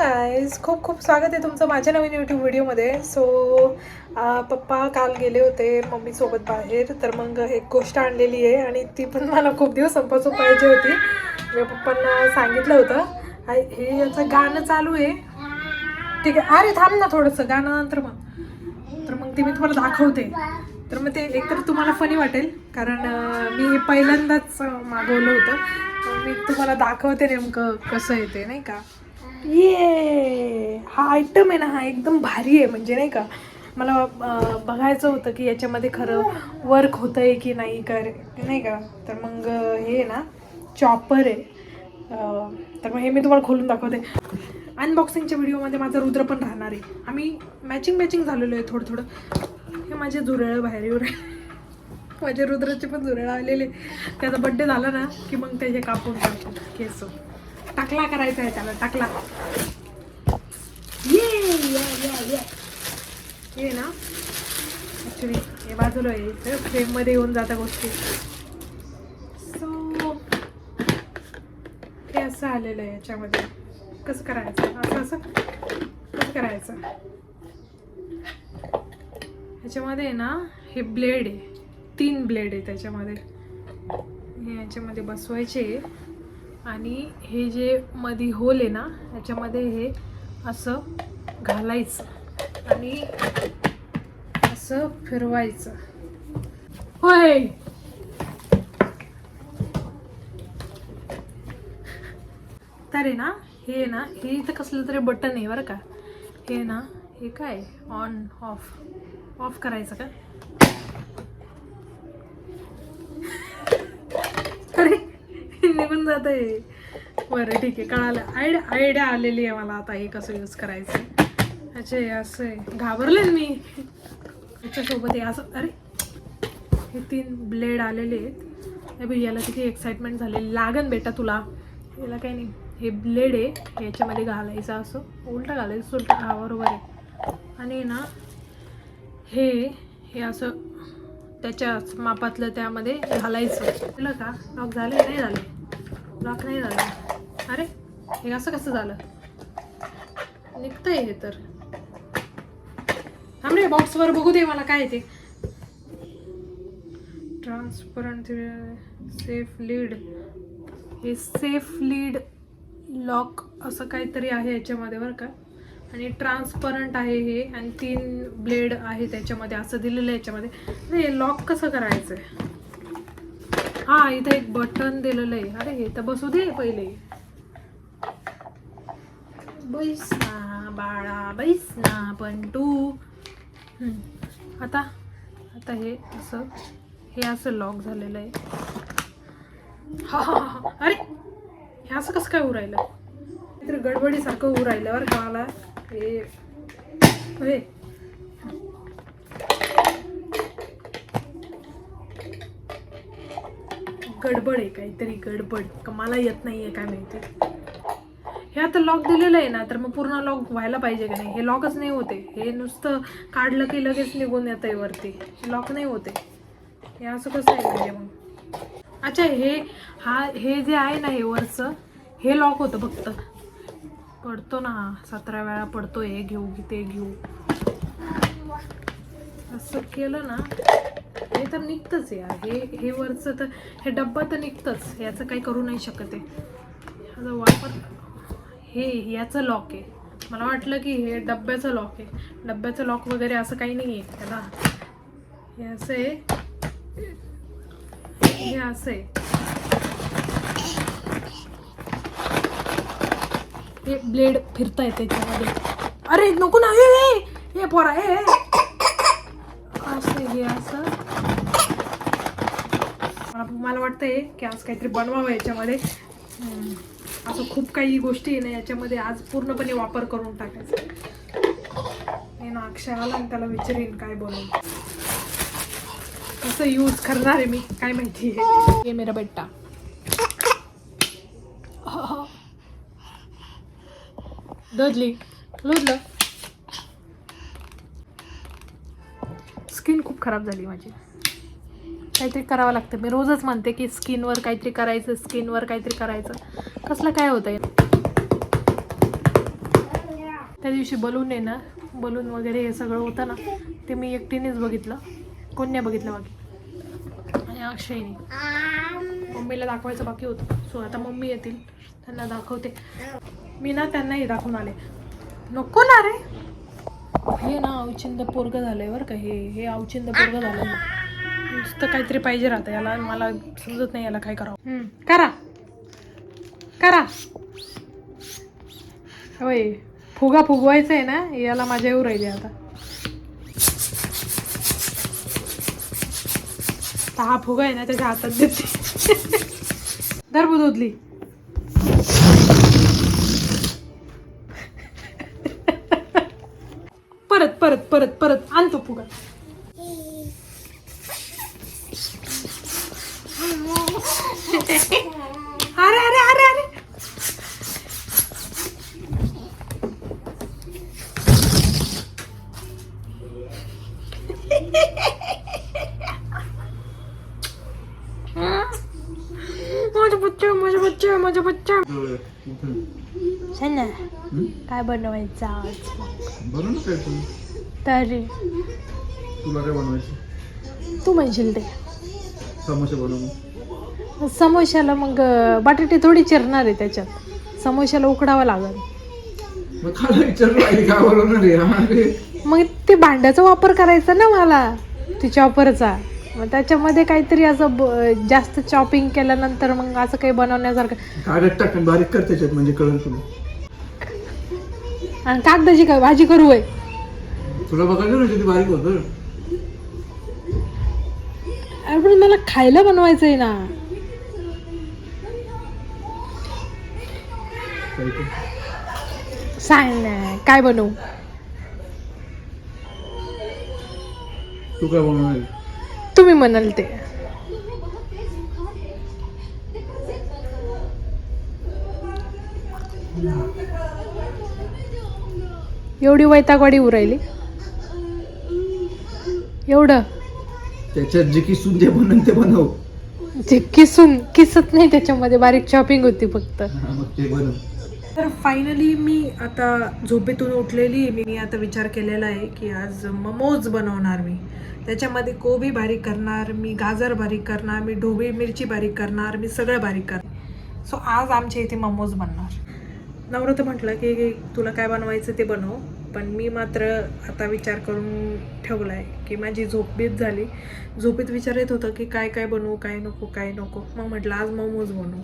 Guys, खूप खूप स्वागत आहे तुमचं माझ्या नवीन यूट्यूब व्हिडिओमध्ये. पप्पा काल गेले होते मम्मीसोबत बाहेर, तर मग एक गोष्ट आणलेली आहे आणि ती पण मला खूप दिवसांपासून पाहिजे होती. मी पप्पांना सांगितलं होतं. हे याचं गाणं चालू आहे, ठीक आहे. अरे थांब ना थोडंसं, गाणं नंतर मग ते मी तुम्हाला दाखवते. तर मग ते एकतर तुम्हाला फनी वाटेल, कारण मी हे पहिल्यांदाच मागवलं होतं. मी तुम्हाला दाखवते नेमकं कसं आहे ते, नाही का. ये हा आयटम आहे ना, हा एकदम भारी आहे. म्हणजे नाही का, मला बघायचं होतं की याच्यामध्ये खरं वर्क होतं आहे की नाही नाही का. तर मग हे ना चॉपर आहे. तर मग हे मी तुम्हाला खोलून दाखवते. अनबॉक्सिंगच्या व्हिडिओमध्ये माझा रुद्र पण राहणार आहे. आम्ही मॅचिंग झालेलो आहे थोडं. हे माझे झुरळं बाहेर येऊ राहिले. माझ्या रुद्राचे पण झुरळ आलेले. त्याचा बड्डे झाला ना की मग त्याचे कापून टाकतो केस. टाकला करायचा आहे त्याला, टाकला. ये ना ॲक्च्युली हे बाजूला आहे, फ्रेममध्ये येऊन जात्या गोष्टी. सो हे असं आलेलं आहे. याच्यामध्ये कसं करायचं, असं कसं करायचं. ह्याच्यामध्ये आहे ना हे ब्लेड आहे, 3 ब्लेड आहे त्याच्यामध्ये. हे याच्यामध्ये बसवायचे आणि हे जे मध्ये होल आहे ना याच्यामध्ये हे असं घालायचं आणि असं फिरवायचं. होय, तर आहे ना हे इथं कसलं तरी बटन आहे बरं का. हे ना हे काय ऑन ऑफ करायचं का. अरे निघून जात आहे. बरं ठीक आहे, कळालं. आयडिया आलेली आहे मला आता हे कसं यूज करायचं. अच्छा असं आहे, घाबरले मी. याच्यासोबत हे असं, अरे हे 3 ब्लेड आलेले आहेत. हे याला किती एक्साइटमेंट झालेली. लागन बेटा तुला. याला काही नाही, हे ब्लेड आहे, याच्यामध्ये घालायचं. असं उलटं घालायचं, उलटं. हा बरोबर आहे. आणि ना हे असं त्याच्या मापातलं त्यामध्ये घालायचं. केलं का लॉक झाले? नाही झाले, लॉक नाही झालं. अरे हे असं कसं झालं, निघतंय हे तर. थांब रे, बॉक्सवर बघू दे मला काय ते. ट्रान्सपरंट सेफ लीड, हे सेफ लीड लॉक असं काहीतरी आहे याच्यामध्ये बरं का. आणि ट्रान्सपरंट आहे हे, आणि 3 ब्लेड आहे त्याच्यामध्ये, असं दिलेलं आहे याच्यामध्ये. हे लॉक कसं करायचं आहे. हा इथं एक बटन दिलेलं आहे. अरे हे तर बसू दे पहिले. बैस ना बाळा, बैस ना पण तू. आता हे असं लॉक झालेलं आहे. हा अरे हे असं कसं काय होऊ राहिलं. काहीतरी गडबडीसारखं होऊ राहिलं बरं का मला. हे गडबड आहे, काहीतरी गडबड का मला येत नाहीये काय माहिती. हे आता लॉक दिलेलं आहे ना, तर मग पूर्ण लॉक व्हायला पाहिजे का नाही. हे लॉकच नाही होते. हे नुसतं काढलं की लगेच निघून येतं आहे वरती. हे लॉक नाही होते. हे असं कसं आहे म्हणजे मग. अच्छा हे जे आहे ना हे वरचं, हे लॉक होतं फक्त. पडतो ना 17 वेळा पडतो. हे घेऊ की ते घेऊ, असं केलं ना हे तर निघतंच यार. हे वरचं तर हे डब्बा तर निघतंच, याचं काही करू नाही शकत आहे. ह्याचा वापर हे याचं लॉक आहे. मला वाटलं की हे डब्याचं लॉक आहे. डब्याचं लॉक वगैरे असं काही नाही आहे त्याला. हे असं आहे, हे असं आहे. हे ब्लेड फिरता येते त्याच्यामध्ये. अरे नको ना, हे पोरा हे असं. हे असं मला वाटतंय की आज काहीतरी बनवावं याच्यामध्ये. असं खूप काही गोष्टी आहे ना याच्यामध्ये, आज पूर्णपणे वापर करून टाकायचा. हे ना अक्षय आला आणि त्याला विचारेन काय बनवून, कसं यूज करणार आहे मी काय माहिती. हे मेरा बेटा लुदलं. स्किन खूप खराब झाली माझी. काहीतरी करावं लागतं. मी रोजच म्हणते की स्किनवर काहीतरी करायचं, स्किनवर काहीतरी करायचं. कसलं काय होतंय. त्या दिवशी बलून आहे ना, बलून वगैरे हे सगळं होतं ना, ते मी एकटीनेच बघितलं, कोण नाही बघितलं बाकी. आणि अक्षयने मम्मीला दाखवायचं बाकी होतं. सो आता मम्मी येतील, त्यांना दाखवते. मी ना त्यांनाही दाखवून आले. नको ना रे, हे ना अवचिंद पोरगं झालंय बरं का. हे अवचिंद पोरगं झालं. नुसतं काहीतरी पाहिजे राहतं याला. मला समजत नाही याला काय करावं. करा करा होय. फुगा फुगवायचा आहे ना, याला माझ्या येऊ राहिली आता. हा फुगा आहे ना त्याच्या हातात देते. दर बुधली. परत परत परत परत आणतो फुगा. अरे अरे अरे अरे, माझा बच्चा ना. काय बनवायचं आज? बनव ना काय तू. तरी तुला काय बनवायचं? तू म्हणशील ते. समोसे बनव. समोशाला मग बटाटे थोडी चिरणार आहे त्याच्यात. समोशाला उकडावं लागेल. मग खायला विचारलं काय बनवणार आहे? मग ते भांड्याचा वापर करायचा ना मला, ते चॉपरचा. मग त्याच्यामध्ये काहीतरी असं जास्त चॉपिंग केल्यानंतर मग असं काही बनवण्यासारखं. कागद टाकून बारीक कर त्याच्यात, म्हणजे कळेल तुला. आणि कागदाची काय भाजी करू आहे? तुला बघायचं ना किती बारीक होतं. अरे पण मला खायला बनवायचं आहे ना. सांग ना काय बनवू? तू काय बनवणार? तुम्ही म्हणाल ते. एवढी वैतागवाडी उरायली एवढं. त्याच्यात जे किसून जे बनवून ते बनव. जे किसत नाही त्याच्यामध्ये, बारीक चॉपिंग होती फक्त. मग ते बनव. तर फायनली मी आता झोपेतून उठलेली. मी आता विचार केलेला आहे की आज मोमोज बनवणार मी. त्याच्यामध्ये कोबी बारीक करणार मी, गाजर बारीक करणार मी, ढोबळी मिरची बारीक करणार मी, सगळं बारीक करणार. सो आज आमच्या इथे मोमोज बनणार. नवरतं म्हटलं की तुला काय बनवायचं ते बनव. पण मी मात्र आता विचार करून ठेवला आहे की माझी झोपबीत झाली. झोपेत विचार येत होतं की काय काय बनवू, काय नको काय नको. मग म्हटलं आज मोमोज बनवू.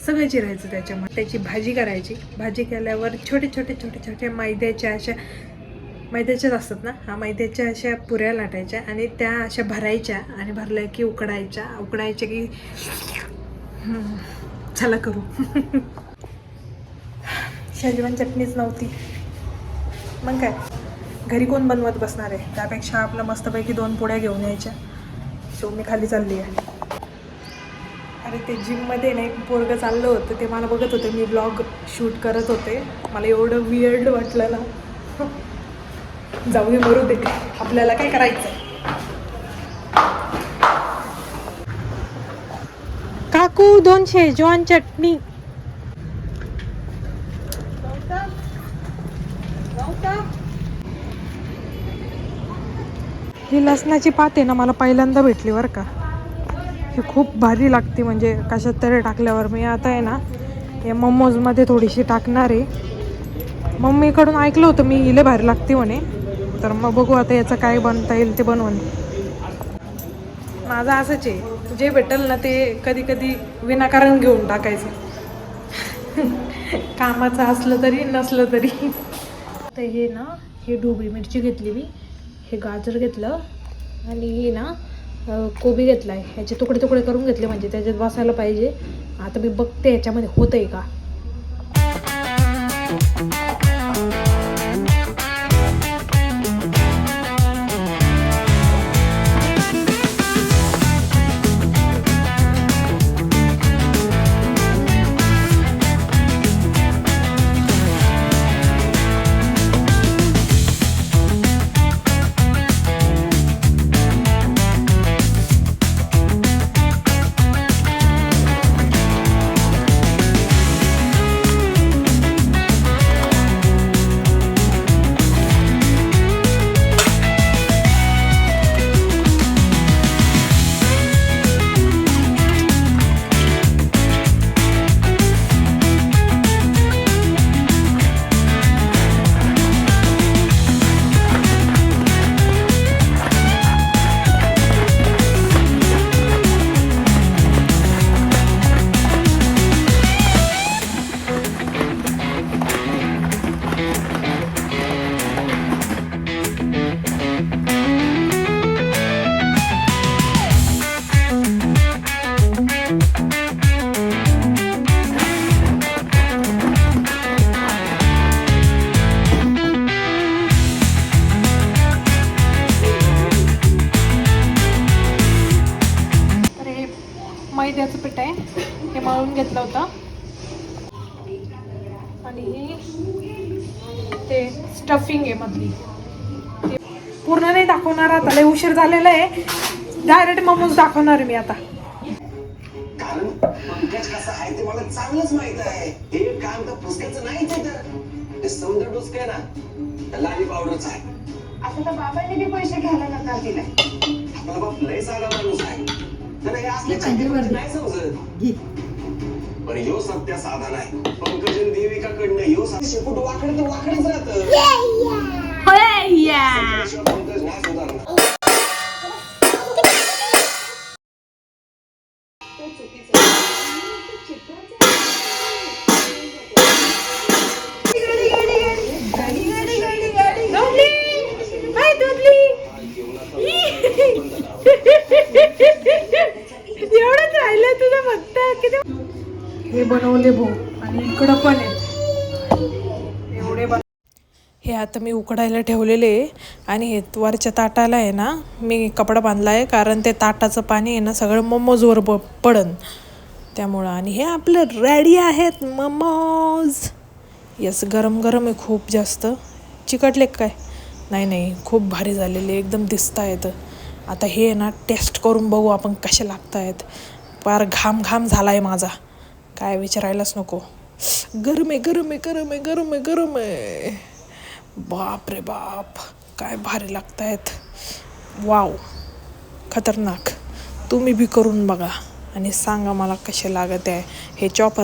सगळं चिरायचं त्याच्यामध्ये, त्याची भाजी करायची. भाजी केल्यावर छोटे छोटे छोटे छोटे मैद्याच्याच असतात ना, हा मैद्याच्या अशा पुऱ्या लाटायच्या आणि त्या अशा भरायच्या आणि भरल्या की उकडायच्या की चला करू. शेजवान चटणीच नव्हती, मग काय घरी कोण बनवत बसणार आहे. त्यापेक्षा आपलं मस्तपैकी 2 पोळ्या घेऊन यायच्या. सो मी खाली चालली आहे. अरे ते जिममध्ये नाही पोरगं चाललं होतं, ते मला बघत होते. मी ब्लॉग शूट करत होते. मला एवढं वियर्ड वाटलं ना. जाऊ दे, मरू दे, आपल्याला काय करायचं. काकू 2 शेजवान चटणी. ही लसणाची पात आहे ना, मला पहिल्यांदा भेटली बरं का. ही खूप भारी लागते, म्हणजे कशात तरी टाकल्यावर. मी आता आहे ना या मोमोजमध्ये थोडीशी टाकणार आहे. मम्मीकडून ऐकलं होतं मी, हिले भारी लागते म्हणे. तर मग बघू आता याचं काय बनता येईल ते बनवून. माझं असंच आहे, जे भेटेल ना ते कधी कधी विनाकारण घेऊन टाकायचं. कामाचं असलं तरी नसलं तरी. तर हे ना, हे ढोबळी मिरची घेतली मी, हे गाजर घेतलं आणि हे ना कोबी घेतला आहे. ह्याचे तुकडे तुकडे करून घेतले, म्हणजे त्याच्यात बसायला पाहिजे. आता मी बघते ह्याच्यामध्ये होतं आहे का. मैद्याचं पीठ आहे, हे मळून घेतलं होतं. आणि ही ते स्टफिंग आहे मधली. ते पूर्ण नाही दाखवणार आता, लय उशीर झालेला आहे. डायरेक्ट मोमोज दाखवणार आहे मी आता. कारण पंकज कसा आहे ते मला चांगलंच माहित आहे. हे काम तर पुस्तकाचं नाहीच आहे. तर ते समुद्र डोसके आहे ना, त्याला आणि पावडरच आहे. आता तर बाबांनी बी पैसे घ्यायला नकार दिलाय. आपला बाप लय साधा माणूस आहे. तर हे असले चांगले नाही समजत. पण ह्यो सत्य साधा नाही. पंकज आणि देविकाकडनं ह्यो शेपूट वाकडे तर वाकडेच राहतं. पंकज नाही सुधारणार. एवढंच राहिलं तुझं फक्त. किती हे बनवले भाऊ, आणि इकडं पण आहे एवढे हे आता मी उकडायला ठेवलेले आहे. आणि हे वरच्या ताटाला आहे ना, मी कपडा बांधला आहे, कारण ते ताटाचं पाणी आहे ना सगळं मोमोजवर पडन त्यामुळं. आणि हे आपलं रेडी आहेत मोमोज. यस, गरम गरम आहे खूप जास्त. चिकटले काय? नाही, खूप भारी झालेले, एकदम दिसत आहेत. आता हे ना टेस्ट करून बघू आपण कसे लागत आहेत. फार घाम झाला आहे माझा, काय विचारायलाच नको. गरम आहे. बाप रे बाप, काय भारी लागत आहेत. वाव, खतरनाक. तुम्ही बी करून बघा आणि सांगा मला कसे लागत आहे. हे चॉपर